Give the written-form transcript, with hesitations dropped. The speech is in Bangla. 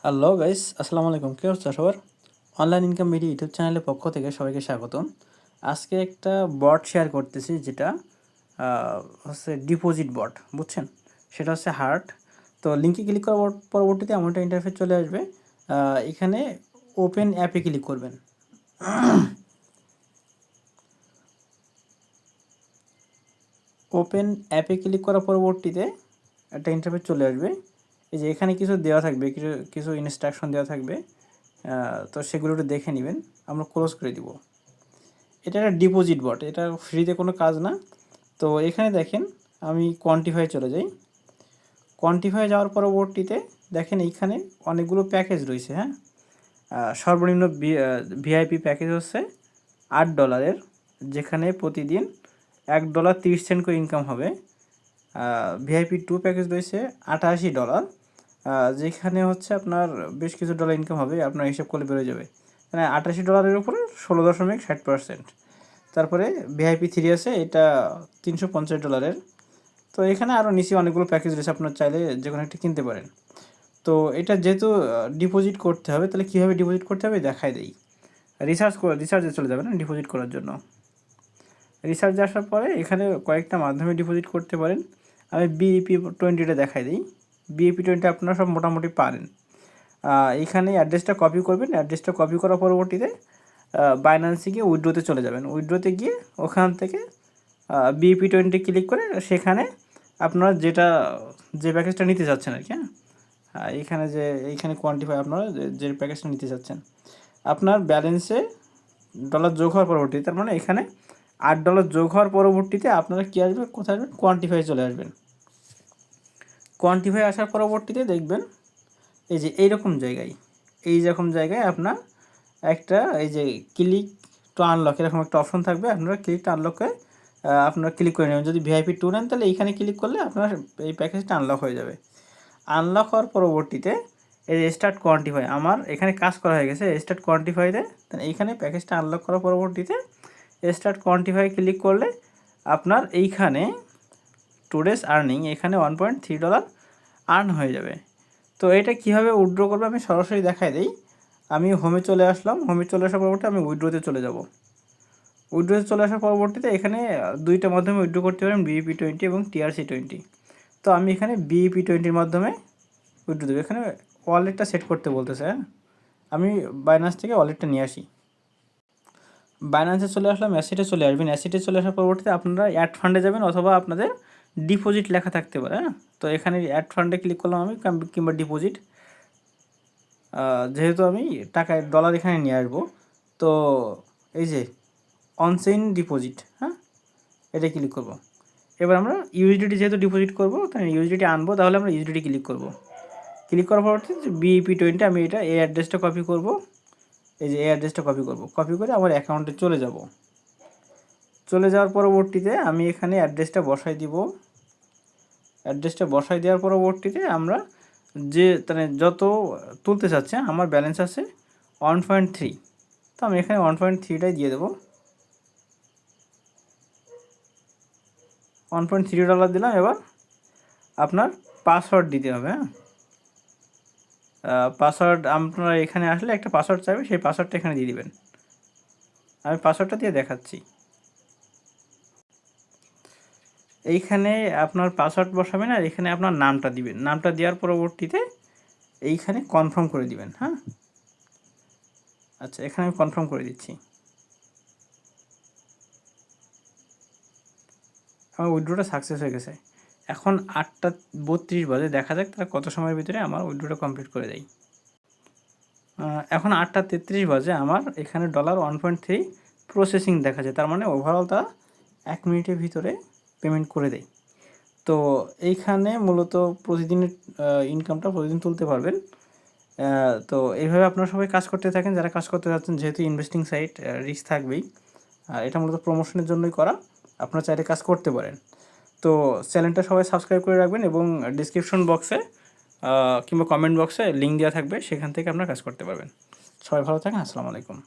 হ্যালো গাইস, আসসালামু আলাইকুম। কী হচ্ছে সবার? অনলাইন ইনকাম মিডিয়া ইউটিউব চ্যানেলের পক্ষ থেকে সবাইকে স্বাগতম। আজকে একটা বট শেয়ার করতেছি, যেটা হচ্ছে ডিপোজিট বট, বুঝছেন? সেটা হচ্ছে হার্ট। তো লিঙ্কে ক্লিক করার পরবর্তীতে এমন একটা ইন্টারফেস চলে আসবে। এখানে ওপেন অ্যাপে ক্লিক করবেন। ওপেন অ্যাপে ক্লিক করার পরবর্তীতে একটা ইন্টারফেস চলে আসবে। এই যে এখানে কিছু দেওয়া থাকবে, কিছু কিছু ইনস্ট্রাকশন দেওয়া থাকবে। তো সেগুলো একটু দেখে নেবেন। আমরা ক্লোজ করে দিব। এটা একটা ডিপোজিট বট, এটা ফ্রিতে কোনো কাজ না। তো এখানে দেখেন, আমি কোয়ান্টিফাই চলে যাই। কোয়ান্টিফাই যাওয়ার পরবর্তীতে দেখেন এইখানে অনেকগুলো প্যাকেজ রয়েছে। হ্যাঁ, সর্বনিম্ন ভিআইপি প্যাকেজ হচ্ছে $8, যেখানে প্রতিদিন $1.30 করে ইনকাম হবে। ভিআইপি 2 প্যাকেজ রয়েছে $88, যেখানে হচ্ছে আপনার বেশ কিছু ডলার ইনকাম হবে, আপনার হিসাব করলে বেরোয় যাবে। মানে $88 উপরে 16.60%। তারপরে ভিআইপি 3 আছে, এটা $350। তো এখানে আরও নিচে অনেকগুলো প্যাকেজ রয়েছে, আপনার চাইলে যে কোনো একটা কিনতে পারেন। তো এটা যেহেতু ডিপোজিট করতে হবে, তাহলে কীভাবে ডিপোজিট করতে হবে দেখায় দেই। রিসার্চে চলে যাবেন ডিপোজিট করার জন্য। রিসার্চে আসার পরে এখানে কয়েকটা মাধ্যমে ডিপোজিট করতে পারেন। আমি বিইপি 20টা দেখাই দিই। বিইপি 20 আপনারা সব মোটামুটি পারেন। এইখানে অ্যাড্রেসটা কপি করবেন। অ্যাড্রেসটা কপি করার পরবর্তীতে বাইন্যান্সে গিয়ে উইথড্রোতে চলে যাবেন। উইথড্রোতে গিয়ে ওখান থেকে বিইপি 20 ক্লিক করে সেখানে আপনারা যে প্যাকেজটা নিতে চাচ্ছেন আর কি। হ্যাঁ, এইখানে কোয়ান্টিফাই আপনারা যে প্যাকেজটা নিতে চাচ্ছেন, আপনার ব্যালেন্সে ডলার যোগ হওয়ার পরবর্তীতে, তার মানে এখানে $8 যোগ হওয়ার পরবর্তীতে আপনারা কী আসবে, কোথায় আসবেন, কোয়ান্টিফাই চলে আসবেন। কোয়ান্টিফাই আসার পরবর্তীতে দেখবেন এই যে এইরকম জায়গায় আপনার একটা এই যে ক্লিক টু আনলক এরকম একটা অপশন থাকবে। আপনারা ক্লিক টু আনলকে আপনারা ক্লিক করে নেবেন। যদি ভিআইপি 2 নেন তাহলে এইখানে ক্লিক করলে আপনার এই প্যাকেজটা আনলক হয়ে যাবে। আনলক হওয়ার পরবর্তীতে এই যে স্টার্ট কোয়ান্টিফাই, আমার এখানে কাজ করা হয়ে গেছে স্টার্ট কোয়ান্টিফাইতে। তাহলে এইখানে প্যাকেজটা আনলক করার পরবর্তীতে স্টার্ট কোয়ান্টিফাই ক্লিক করলে আপনার এইখানে টুডেস আর্নিং এখানে $1.3 আর্ন হয়ে যাবে। তো এটা কীভাবে উইথড্র করবে আমি সরাসরি দেখাই দিই। আমি হোমে চলে আসলাম। হোমে চলে আসার পরবর্তী আমি উইথড্রোতে চলে যাব। উইথড্রোতে চলে আসার পরবর্তীতে এখানে দুইটা মাধ্যমে উইথড্র করতে পারেন, বিইপি 20 এবং TRC20। তো আমি এখানে বিইপি 20-র মাধ্যমে উইথড্র দেবো। এখানে ওয়ালেটটা সেট করতে বলতেছে। হ্যাঁ, আমি বাইন্যান্স থেকে ওয়ালেটটা নিয়ে আসি। বাইন্যান্সে চলে আসলাম, অ্যাসেটে চলে আসবেন। অ্যাসেটে চলে আসার পরবর্তীতে আপনারা অ্যাড ফান্ডে যাবেন, অথবা আপনাদের ডিপোজিট লেখা থাকতে পারে। হ্যাঁ, তো এখানে অ্যাড ফান্ডে ক্লিক করলাম আমি, কিংবা ডিপোজিট। যেহেতু আমি ডলার এখানে নিয়ে আসবো, তো এই যে অনচেইন ডিপোজিট, হ্যাঁ, এটা ক্লিক করব। এবার আমরা ইউএসডিটি যেহেতু ডিপোজিট করবো, তাই ইউএসডিটি আনবো, তাহলে আমরা ইউএসডিটি ক্লিক করব। ক্লিক করার পরবর্তীতে বিইপি 20 আমি এই অ্যাড্রেসটা কপি করব। এই যে এই অ্যাড্রেসটা কপি করে আমার অ্যাকাউন্টে চলে যাব। চলে যাওয়ার পরবর্তীতে আমি এখানে অ্যাড্রেসটা বসাই দিব। অ্যাড্রেসটা বসাই দেওয়ার পরবর্তীতে আমরা মানে যত তুলতে চাচ্ছে, আমার ব্যালেন্স আছে 1.3, তো আমি এখানে 1.3টাই দিয়ে দেবো। $1.3 দিলাম। এবার আপনার পাসওয়ার্ড দিতে হবে। হ্যাঁ, পাসওয়ার্ড আপনারা এখানে আসলে একটা পাসওয়ার্ড চাইবে, সেই পাসওয়ার্ডটা এখানে দিয়ে দিবেন। আমি পাসওয়ার্ডটা দিয়ে দেখাচ্ছি। এইখানে আপনার পাসওয়ার্ড বসাবেন, আর এখানে আপনার নামটা দিবেন। নামটা দেওয়ার পরবর্তীতে এইখানে কনফার্ম করে দিবেন। হ্যাঁ, আচ্ছা, এখানে আমি কনফার্ম করে দিচ্ছি। আমার উইথড্রোটা সাকসেস হয়ে গেছে। এখন 8:32 বাজে, দেখা যাক তারা কত সময়ের ভিতরে আমার উইথড্রোটা কমপ্লিট করে দেয়। এখন 8:33 বাজে, আমার এখানে $1.3 প্রসেসিং দেখা যায়। তার মানে ওভারঅল তারা 1 মিনিটের ভিতরে পেমেন্ট করে দেয়। তো এইখানে মূলত প্রতিদিনের ইনকামটা প্রতিদিন তুলতে পারবেন। তো এইভাবে আপনারা সবাই কাজ করতে থাকেন, যারা কাজ করতে যাচ্ছেন। যেহেতু ইনভেস্টিং সাইট, রিস্ক থাকবেই। আর এটা মূলত প্রমোশনের জন্যই করা, আপনারা চাইলে কাজ করতে পারেন। তো চ্যানেলটা সবাই সাবস্ক্রাইব করে রাখবেন, এবং ডিসক্রিপশন বক্সে কিংবা কমেন্ট বক্সে লিঙ্ক দেওয়া থাকবে, সেখান থেকে আপনারা কাজ করতে পারবেন। সবাই ভালো থাকেন। আসসালামু আলাইকুম।